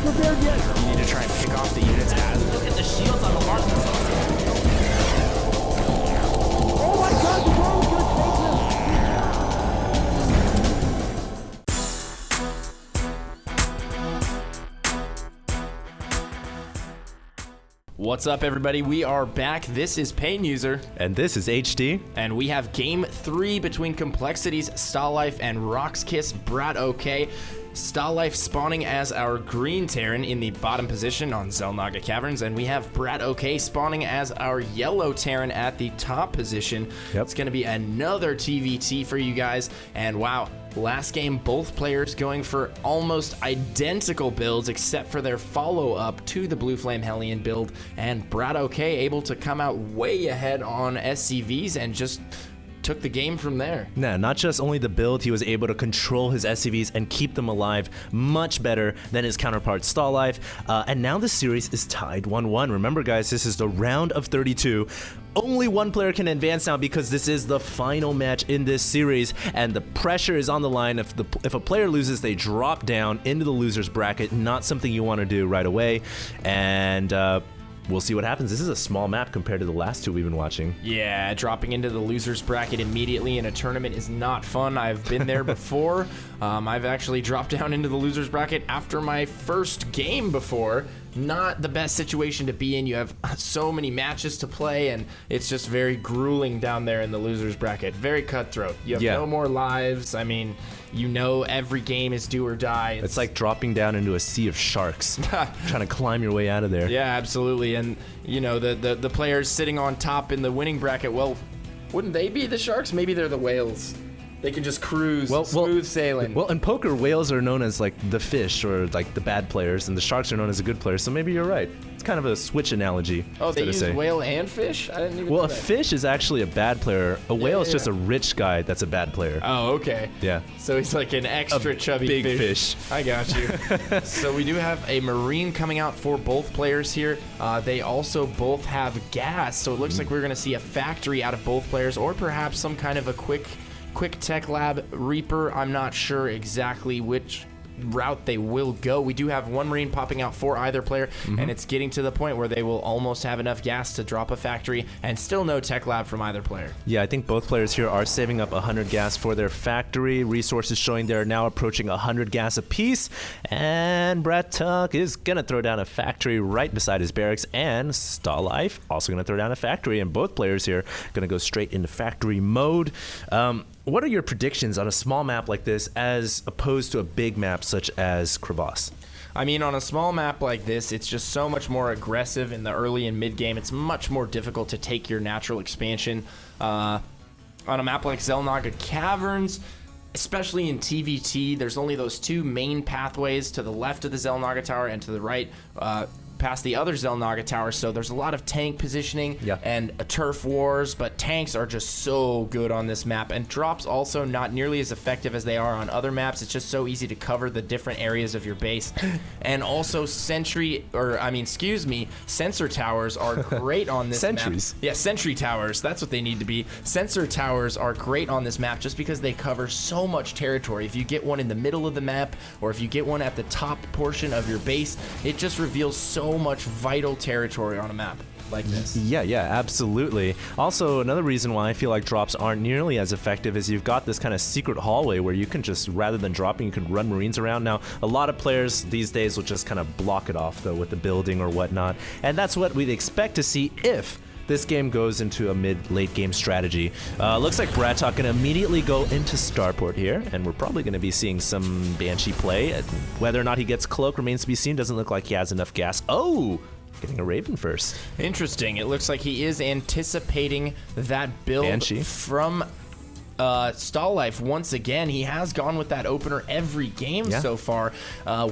prepared yet. You need to try and pick off the units as... Look at the shields on the Marksman. Oh my god, the ball is gonna take him. What's up, everybody? We are back. This is Pain User. And this is HD. And we have Game 3 between Complexities, Stahlife, and Rock's Kiss, BratOK. Stahlife spawning as our green Terran in the bottom position on Xel'Naga Caverns, and we have BratOK spawning as our yellow Terran at the top position. Yep. It's going to be another TVT for you guys, and wow, last game both players going for almost identical builds except for their follow-up to the Blue Flame Hellion build, and BratOK able to come out way ahead on SCVs and just took the game from there. Nah, not just only the build, he was able to control his SCVs and keep them alive much better than his counterpart Stahlife. And now the series is tied 1-1. Remember, guys, this is the round of 32. Only one player can advance now because this is the final match in this series, and the pressure is on the line. If a player loses, they drop down into the loser's bracket. Not something you want to do right away. And we'll see what happens. This is a small map compared to the last two we've been watching. Yeah, dropping into the loser's bracket immediately in a tournament is not fun. I've been there before. I've actually dropped down into the loser's bracket after my first game before. Not the best situation to be in. You have so many matches to play, and it's just very grueling down there in the loser's bracket. Very cutthroat. You have no more lives. I mean, you know every game is do or die. It's like dropping down into a sea of sharks, trying to climb your way out of there. Yeah, absolutely. And, you know, the players sitting on top in the winning bracket, well, wouldn't they be the sharks? Maybe they're the whales. They can just cruise, smooth sailing. Well, in poker, whales are known as like the fish or like the bad players, and the sharks are known as the good players. So maybe you're right. It's kind of a switch analogy. Oh, they use whale and fish? I didn't even know Well, a that. fish is actually a bad player. A whale is just a rich guy that's a bad player. Oh, okay. Yeah. So he's like an extra chubby big fish. I got you. So we do have a Marine coming out for both players here. They also both have gas, so it looks like we're going to see a factory out of both players, or perhaps some kind of a quick tech lab Reaper. I'm not sure exactly which route they will go. We do have one Marine popping out for either player, and it's getting to the point where they will almost have enough gas to drop a factory, and still no tech lab from either player. Yeah, I think both players here are saving up 100 gas for their factory. Resources showing they're now approaching 100 gas apiece, and BratOK is gonna throw down a factory right beside his barracks, and Stahlife also gonna throw down a factory, and both players here gonna go straight into factory mode. What are your predictions on a small map like this as opposed to a big map such as Crevasse? I mean, on a small map like this, it's just so much more aggressive in the early and mid game. It's much more difficult to take your natural expansion. On a map like Xel'Naga Caverns, especially in TVT, there's only those two main pathways to the left of the Xel'Naga Tower and to the right past the other Xel'Naga Tower, so there's a lot of tank positioning and turf wars, but tanks are just so good on this map, and drops also not nearly as effective as they are on other maps. It's just so easy to cover the different areas of your base. And also sensor towers are great on this Sentries. map. Yeah, sentry towers, that's what they need to be. Sensor towers are great on this map just because they cover so much territory. If you get one in the middle of the map, or if you get one at the top portion of your base, it just reveals so much vital territory on a map like this. Yeah, absolutely. Also, another reason why I feel like drops aren't nearly as effective is you've got this kind of secret hallway where you can just, rather than dropping, you can run Marines around. Now, a lot of players these days will just kind of block it off, though, with the building or whatnot, and that's what we'd expect to see if this game goes into a mid-late game strategy. Looks like BratOK gonna immediately go into Starport here, and we're probably gonna be seeing some Banshee play. Whether or not he gets Cloak remains to be seen. Doesn't look like he has enough gas. Oh! Getting a Raven first. Interesting. It looks like he is anticipating that build Banshee from Stahlife once again. He has gone with that opener every game so far.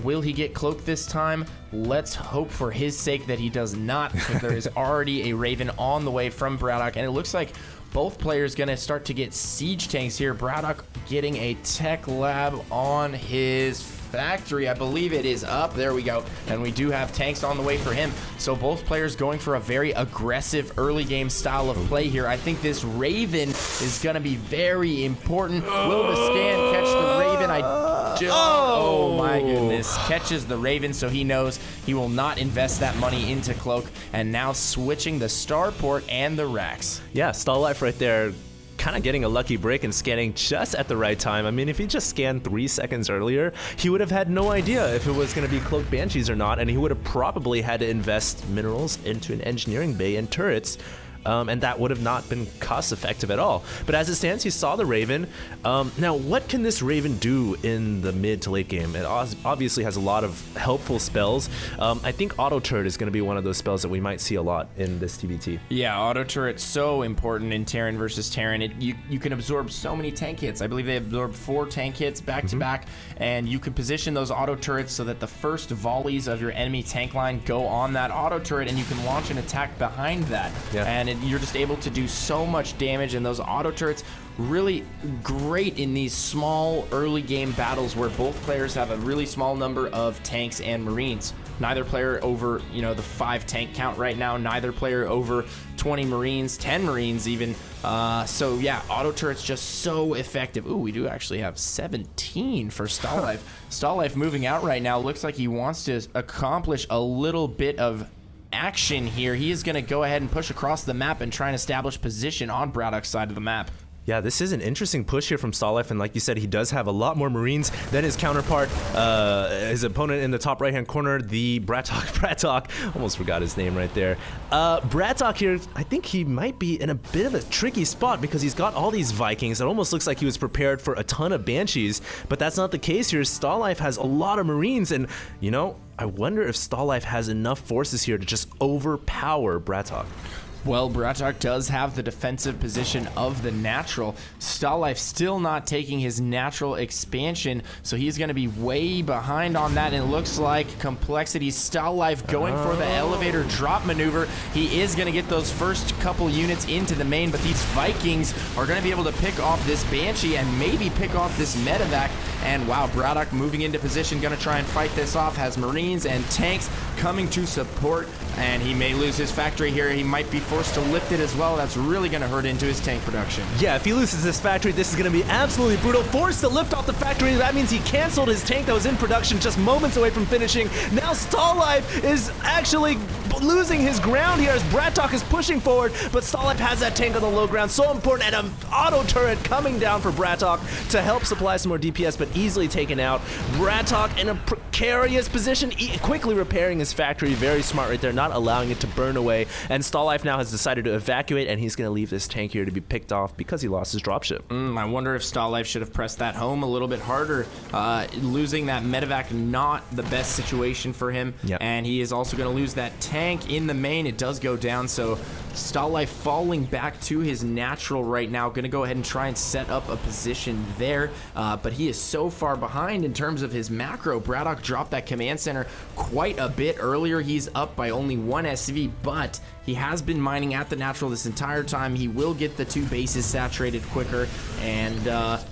Will he get Cloak this time? Let's hope for his sake that he does not, because there is already a Raven on the way from BratOK, and it looks like both players going to start to get siege tanks here. BratOK getting a tech lab on his factory. I believe it is up. There we go. And we do have tanks on the way for him. So both players going for a very aggressive early game style of play here. I think this Raven is going to be very important. Will the scan catch the Raven? Oh my goodness. Catches the Raven, so he knows he will not invest that money into Cloak. And now switching the Starport and the Rex. Yeah, Stall Life right there, kind of getting a lucky break and scanning just at the right time. I mean, if he just scanned 3 seconds earlier, he would have had no idea if it was going to be Cloaked Banshees or not, and he would have probably had to invest minerals into an engineering bay and turrets. And that would have not been cost effective at all. But as it stands, he saw the Raven. Now, what can this Raven do in the mid to late game? It obviously has a lot of helpful spells. I think Auto Turret is going to be one of those spells that we might see a lot in this TBT. Yeah, Auto Turret's so important in Terran versus Terran. You can absorb so many tank hits. I believe they absorb 4 tank hits back to back, and you can position those Auto Turrets so that the first volleys of your enemy tank line go on that Auto Turret, and you can launch an attack behind that. Yeah. And you're just able to do so much damage, and those Auto Turrets really great in these small early game battles where both players have a really small number of tanks and Marines. Neither player over, the 5 tank count right now. Neither player over 20 Marines, 10 Marines even. So yeah, Auto Turret's just so effective. Ooh, we do actually have 17 for Stall Life. Stall Life moving out right now. Looks like he wants to accomplish a little bit of action here. He is going to go ahead and push across the map and try and establish position on BratOK's side of the map. Yeah, this is an interesting push here from Stall Life, and like you said, he does have a lot more Marines than his counterpart, his opponent in the top right-hand corner, the BratOK, almost forgot his name right there. BratOK here, I think he might be in a bit of a tricky spot because he's got all these Vikings. It almost looks like he was prepared for a ton of Banshees, but that's not the case here. Stall Life has a lot of Marines, and, I wonder if Stall Life has enough forces here to just overpower BratOK. Well, BratOK does have the defensive position of the natural. Stall Life still not taking his natural expansion, so he's going to be way behind on that. And it looks like Complexity, Stall Life going for the elevator drop maneuver. He is going to get those first couple units into the main, but these Vikings are going to be able to pick off this Banshee and maybe pick off this medevac. And wow, BratOK moving into position, going to try and fight this off. Has Marines and tanks coming to support, and he may lose his factory here. He might be forced to lift it as well. That's really going to hurt into his tank production. Yeah, if he loses this factory, this is going to be absolutely brutal. Forced to lift off the factory, that means he canceled his tank that was in production just moments away from finishing. Now Stall Life is actually losing his ground here as BratOK is pushing forward, but Stall Life has that tank on the low ground. So important, and an Auto Turret coming down for BratOK to help supply some more DPS, but easily taken out. BratOK in a precarious position, quickly repairing his factory. Very smart right there, not allowing it to burn away. And Stall Life now has decided to evacuate, and he's going to leave this tank here to be picked off because he lost his dropship. I wonder if Stall Life should have pressed that home a little bit harder. Losing that medevac, not the best situation for him. Yep. And he is also going to lose that tank in the main. It does go down, so Stall Life falling back to his natural right now. Going to go ahead and try and set up a position there, but he is so far behind in terms of his macro. BratOK dropped that command center quite a bit earlier. He's up by only 1 SV, but he has been mining at the natural this entire time. He will get the 2 bases saturated quicker, and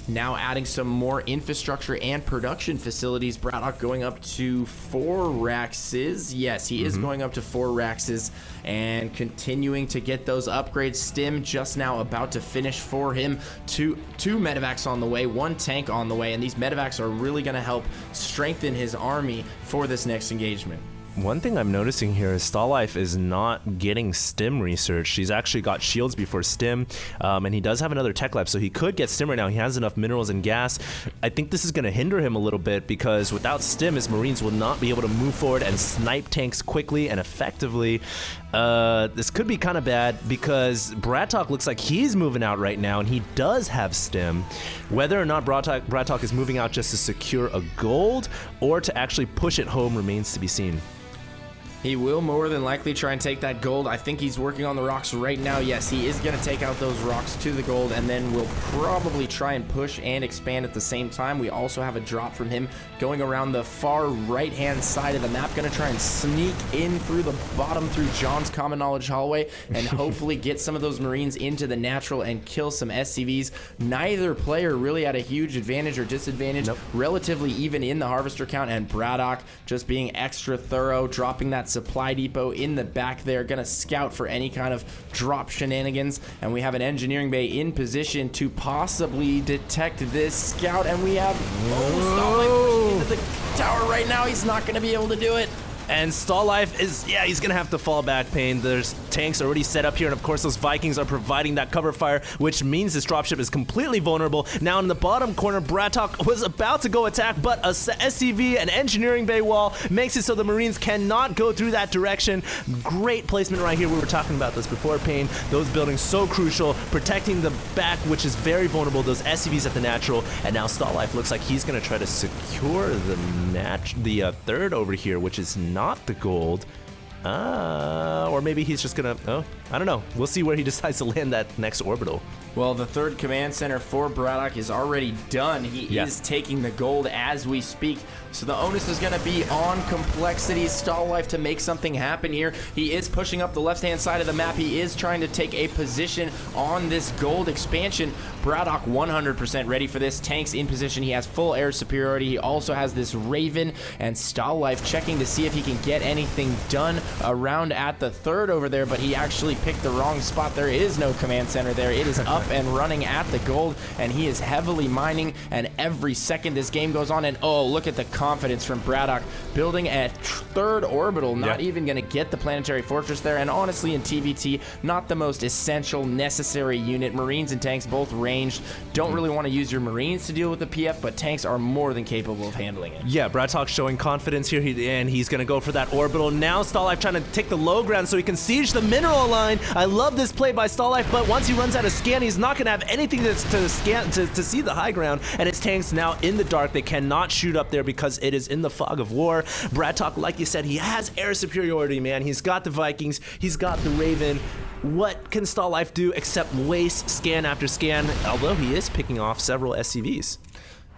now adding some more infrastructure and production facilities. BratOK going up to 4 Raxes. Yes, he is going up to 4 Raxes and continuing to get those upgrades. Stim just now about to finish for him. Two medevacs on the way, 1 tank on the way, and these medevacs are really going to help strengthen his army for this next engagement. One thing I'm noticing here is Stall Life is not getting Stim research. He's actually got shields before Stim, and he does have another tech lab, so he could get Stim right now. He has enough minerals and gas. I think this is going to hinder him a little bit because without Stim, his Marines will not be able to move forward and snipe tanks quickly and effectively. This could be kind of bad because BratOK looks like he's moving out right now, and he does have Stim. Whether or not BratOK is moving out just to secure a gold or to actually push it home remains to be seen. He will more than likely try and take that gold. I think he's working on the rocks right now. Yes, he is going to take out those rocks to the gold, and then we'll probably try and push and expand at the same time. We also have a drop from him going around the far right-hand side of the map. Going to try and sneak in through the bottom through John's Common Knowledge hallway and hopefully get some of those Marines into the natural and kill some SCVs. Neither player really had a huge advantage or disadvantage. Nope. Relatively even in the Harvester count, and BratOK just being extra thorough, dropping that supply depot in the back there, gonna scout for any kind of drop shenanigans, and we have an engineering bay in position to possibly detect this scout, and we have pushing into the tower right now. He's not gonna be able to do it. And Stall Life is, yeah, he's gonna have to fall back, Pain. There's tanks already set up here, and of course those Vikings are providing that cover fire, which means this dropship is completely vulnerable. Now in the bottom corner, BratOK was about to go attack, but a SCV, an engineering bay wall, makes it so the Marines cannot go through that direction. Great placement right here. We were talking about this before, Pain. Those buildings so crucial, protecting the back, which is very vulnerable, those SCVs at the natural, and now Stall Life looks like he's gonna try to secure the third over here, which is not the gold. Or maybe he's just gonna, I don't know. We'll see where he decides to land that next orbital. Well, the third command center for BratOK is already done. He is taking the gold as we speak. So the onus is going to be on Complexity Stall Life to make something happen here. He is pushing up the left-hand side of the map. He is trying to take a position on this gold expansion. BratOK 100% ready for this. Tanks in position. He has full air superiority. He also has this Raven, and Stall Life checking to see if he can get anything done around at the third over there, but he actually picked the wrong spot. There is no command center there. It is up and running at the gold, and he is heavily mining, and every second this game goes on, and oh, look at the confidence from BratOK, building a third orbital, not even going to get the planetary fortress there, and honestly in TVT, not the most essential, necessary unit. Marines and tanks both ranged. Don't really want to use your Marines to deal with the PF, but tanks are more than capable of handling it. Yeah, BratOK showing confidence here, and he's going to go for that orbital. Now Stall Life trying to take the low ground so he can siege the mineral line. I love this play by Stall Life, but once he runs out of scan, he's not going to have anything to scan to see the high ground, and his tanks now in the dark. They cannot shoot up there because it is in the fog of war. BratOK, like you said, he has air superiority, man. He's got the Vikings, he's got the Raven. What can Stall Life do except waste scan after scan, although he is picking off several SCVs?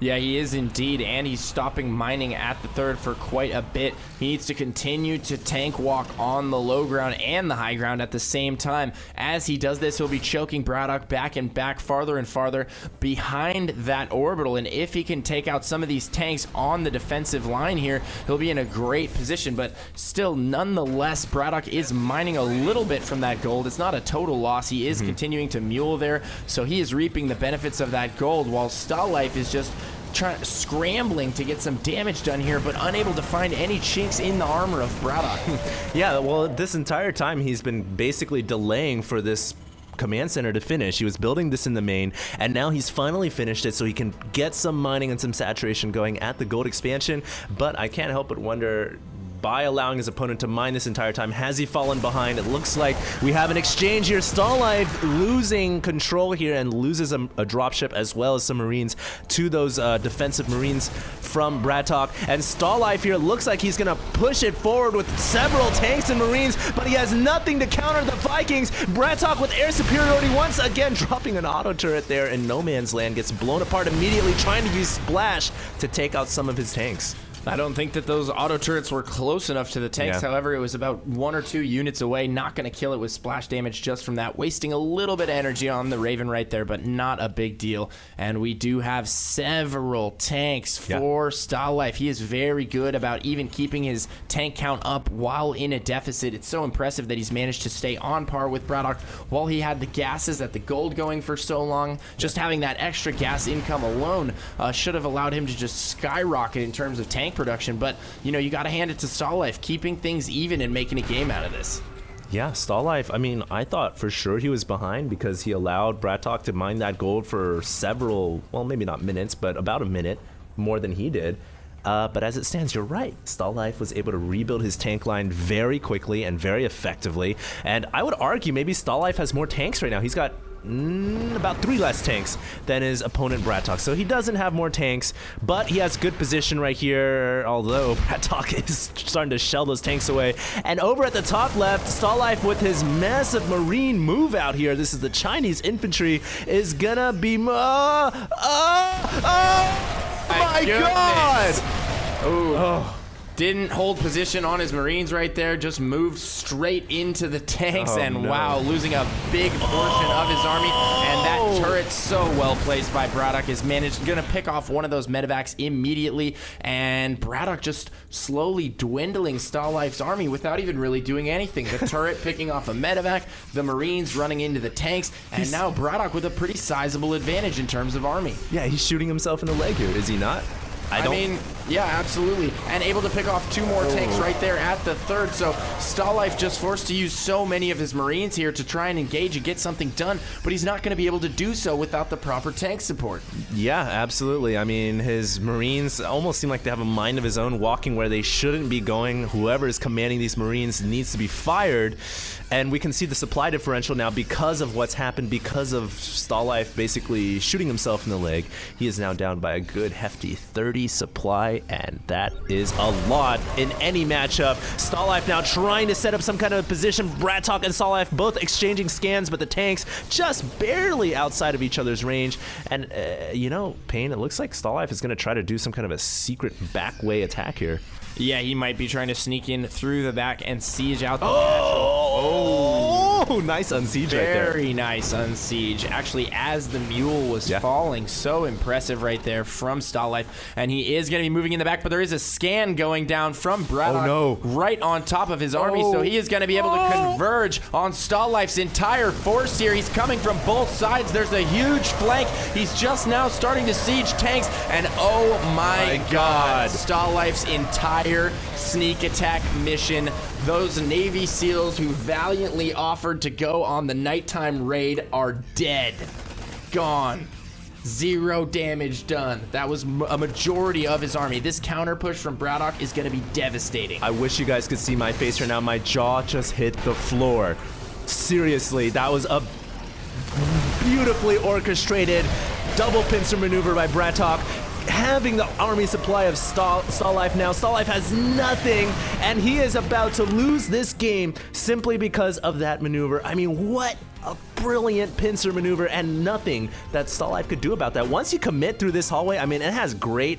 Yeah, he is indeed, and he's stopping mining at the third for quite a bit. He needs to continue to tank walk on the low ground and the high ground at the same time. As he does this, he'll be choking BratOK back and back, farther and farther behind that orbital, and if he can take out some of these tanks on the defensive line here, he'll be in a great position, but still, nonetheless, BratOK is mining a little bit from that gold. It's not a total loss. He is continuing to mule there, so he is reaping the benefits of that gold, while Stall Life is just scrambling to get some damage done here, but unable to find any chinks in the armor of BratOK. Yeah, well, this entire time he's been basically delaying for this command center to finish. He was building this in the main, and now he's finally finished it so he can get some mining and some saturation going at the gold expansion. But I can't help but wonder, by allowing his opponent to mine this entire time, has he fallen behind? It looks like we have an exchange here. Stall Life losing control here and loses a dropship as well as some Marines to those defensive Marines from BratOK. And Stall Life here looks like he's gonna push it forward with several tanks and Marines, but he has nothing to counter the Vikings. BratOK with air superiority once again, dropping an auto turret there in no man's land, gets blown apart immediately, trying to use Splash to take out some of his tanks. I don't think that those auto turrets were close enough to the tanks. Yeah. However, it was about 1 or 2 units away. Not going to kill it with splash damage just from that. Wasting a little bit of energy on the Raven right there, but not a big deal. And we do have several tanks for Stall Life. He is very good about even keeping his tank count up while in a deficit. It's so impressive that he's managed to stay on par with BratOK while he had the gases at the gold going for so long. Just having that extra gas income alone should have allowed him to just skyrocket in terms of tank production, but you know, you got to hand it to Stall Life, keeping things even and making a game out of this. Yeah, Stall Life, I mean, I thought for sure he was behind because he allowed BratOK to mine that gold for several, well, maybe not minutes, but about a minute more than he did. But as it stands, you're right. Stall Life was able to rebuild his tank line very quickly and very effectively. And I would argue maybe Stall Life has more tanks right now. He's got about 3 less tanks than his opponent BratOK. So he doesn't have more tanks, but he has good position right here, although BratOK is starting to shell those tanks away. And over at the top left, Stall Life with his massive Marine move out here, this is the Chinese infantry, is gonna be... my God! Oh. Didn't hold position on his Marines right there, just moved straight into the tanks, and wow, losing a big portion of his army. And that turret, so well placed by BratOK, is gonna pick off one of those medevacs immediately, and BratOK just slowly dwindling Stallife's army without even really doing anything. The turret picking off a medevac, the Marines running into the tanks, and now BratOK with a pretty sizable advantage in terms of army. Yeah, he's shooting himself in the leg here, is he not? I mean, yeah, absolutely. And able to pick off 2 more tanks right there at the third. So Stallife just forced to use so many of his Marines here to try and engage and get something done, but he's not going to be able to do so without the proper tank support. Yeah, absolutely. I mean, his Marines almost seem like they have a mind of his own, walking where they shouldn't be going. Whoever is commanding these Marines needs to be fired. And we can see the supply differential now because of what's happened, because of Stallife basically shooting himself in the leg. He is now down by a good hefty 30 supply, and that is a lot in any matchup. Stallife now trying to set up some kind of position. BratOK and Stallife both exchanging scans, but the tanks just barely outside of each other's range. And, you know, Payne, it looks like Stallife is going to try to do some kind of a secret back way attack here. Yeah, he might be trying to sneak in through the back and siege out the Nice unsiege right there. Very nice unsiege. Actually, as the mule was falling, so impressive right there from Stallife. And he is going to be moving in the back, but there is a scan going down from BratOK right on top of his army, so he is going to be able to converge on Stallife's entire force here. He's coming from both sides. There's a huge flank. He's just now starting to siege tanks, and oh my God, Stallife's entire sneak attack mission. Those Navy SEALs who valiantly offered to go on the nighttime raid are dead. Gone. 0 damage done. That was a majority of his army. This counter push from BratOK is going to be devastating. I wish you guys could see my face right now. My jaw just hit the floor. Seriously, that was a beautifully orchestrated double pincer maneuver by BratOK. Having the army supply of Stallife now. Stallife has nothing, and he is about to lose this game simply because of that maneuver. I mean, what a brilliant pincer maneuver, and nothing that Stallife could do about that. Once you commit through this hallway, I mean, it has great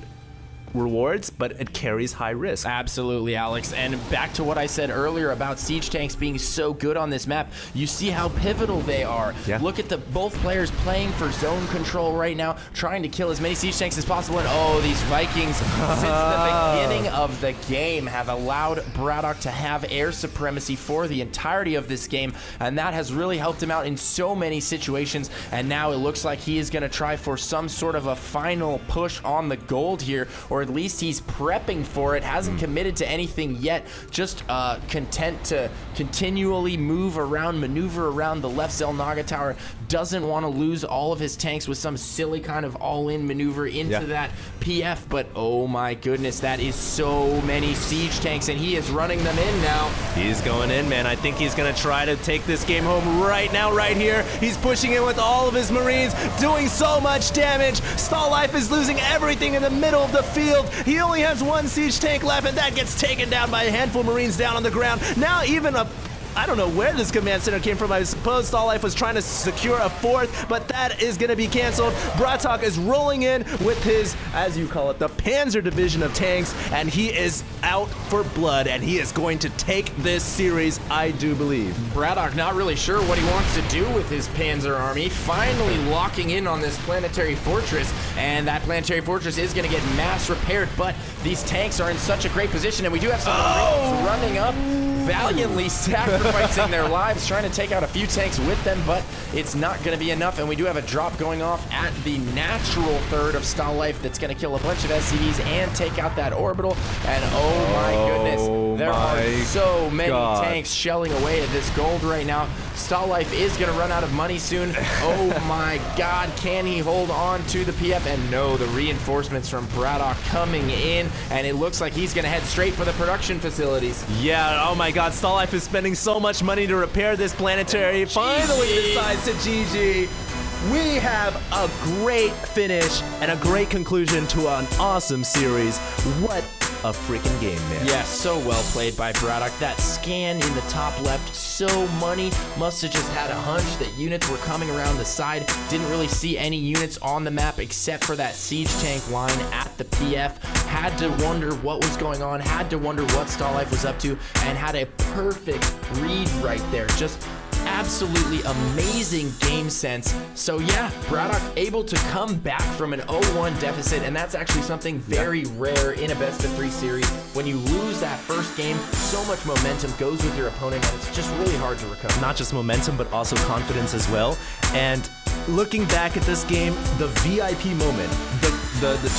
rewards, but it carries high risk. Absolutely, Alex. And back to what I said earlier about siege tanks being so good on this map, you see how pivotal they are. Yeah. Look at both players playing for zone control right now, trying to kill as many siege tanks as possible. And oh, these Vikings, since the beginning of the game, have allowed BratOK to have air supremacy for the entirety of this game, and that has really helped him out in so many situations. And now it looks like he is going to try for some sort of a final push on the gold here, or at least he's prepping for it. Hasn't committed to anything yet, just content to continually move around, maneuver around the left Xel'Naga tower. Doesn't want to lose all of his tanks with some silly kind of all-in maneuver into that PF, but oh my goodness, that is so many siege tanks, and he is running them in now. He's going in, man. I think he's going to try to take this game home right now, right here. He's pushing in with all of his Marines, doing so much damage. Stallife is losing everything in the middle of the field. He only has 1 siege tank left, and that gets taken down by a handful of Marines down on the ground. Now even I don't know where this command center came from. I suppose Stallife was trying to secure a 4th, but that is going to be canceled. BratOK is rolling in with his, as you call it, the Panzer division of tanks, and he is out for blood, and he is going to take this series, I do believe. BratOK not really sure what he wants to do with his Panzer army, finally locking in on this planetary fortress, and that planetary fortress is going to get mass repaired, but these tanks are in such a great position, and we do have some Marines running up, valiantly sacrificing their lives, trying to take out a few tanks with them, but it's not going to be enough, and we do have a drop going off at the natural third of Stallife that's going to kill a bunch of SCVs and take out that orbital, and oh my goodness, there are so many tanks shelling away at this gold right now. Stallife is going to run out of money soon. Oh my God, can he hold on to the PF? And no, the reinforcements from BratOK coming in, and it looks like he's going to head straight for the production facilities. Yeah, oh my God, Stallife is spending so much money to repair this planetary. Finally decides to GG. We have a great finish and a great conclusion to an awesome series. What a freaking game, man. Yeah, so well played by BratOK. That scan in the top left, so money. Must have just had a hunch that units were coming around the side. Didn't really see any units on the map except for that siege tank line at the PF. Had to wonder what was going on, had to wonder what StarLife was up to, and had a perfect read right there. Just absolutely amazing game sense. So yeah, BratOK able to come back from an 0-1 deficit, and that's actually something very rare in a best-of-3 series. When you lose that first game, so much momentum goes with your opponent, and it's just really hard to recover. Not just momentum, but also confidence as well. And looking back at this game, the VIP moment, the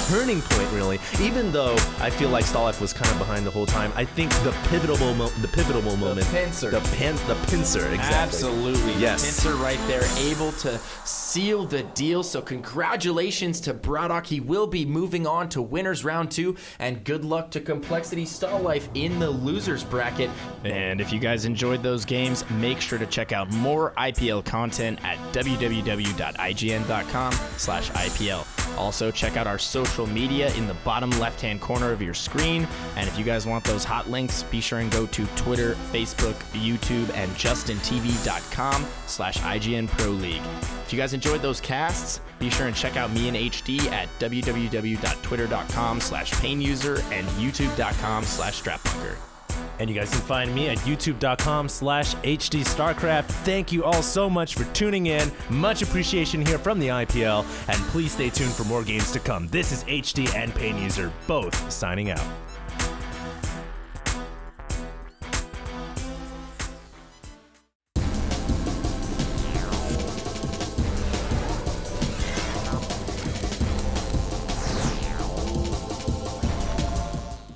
turning point, really. Even though I feel like StarLife was kind of behind the whole time, I think the pivotal moment, The pincer. the pincer, exactly. Absolutely. Yes. The pincer right there, able to seal the deal. So congratulations to BratOK. He will be moving on to winners round 2, and good luck to Complexity StarLife in the losers bracket. And if you guys enjoyed those games, make sure to check out more IPL content at www.ign.com/IPL. Also, check out our social media in the bottom left-hand corner of your screen. And if you guys want those hot links, be sure and go to Twitter, Facebook, YouTube, and JustinTV.com/IGN Pro League. If you guys enjoyed those casts, be sure and check out me and HD at www.twitter.com/PainUser and youtube.com/StrapBunker. And you guys can find me at youtube.com/HD StarCraft. Thank you all so much for tuning in. Much appreciation here from the IPL. And please stay tuned for more games to come. This is HD and PainUser, both signing out.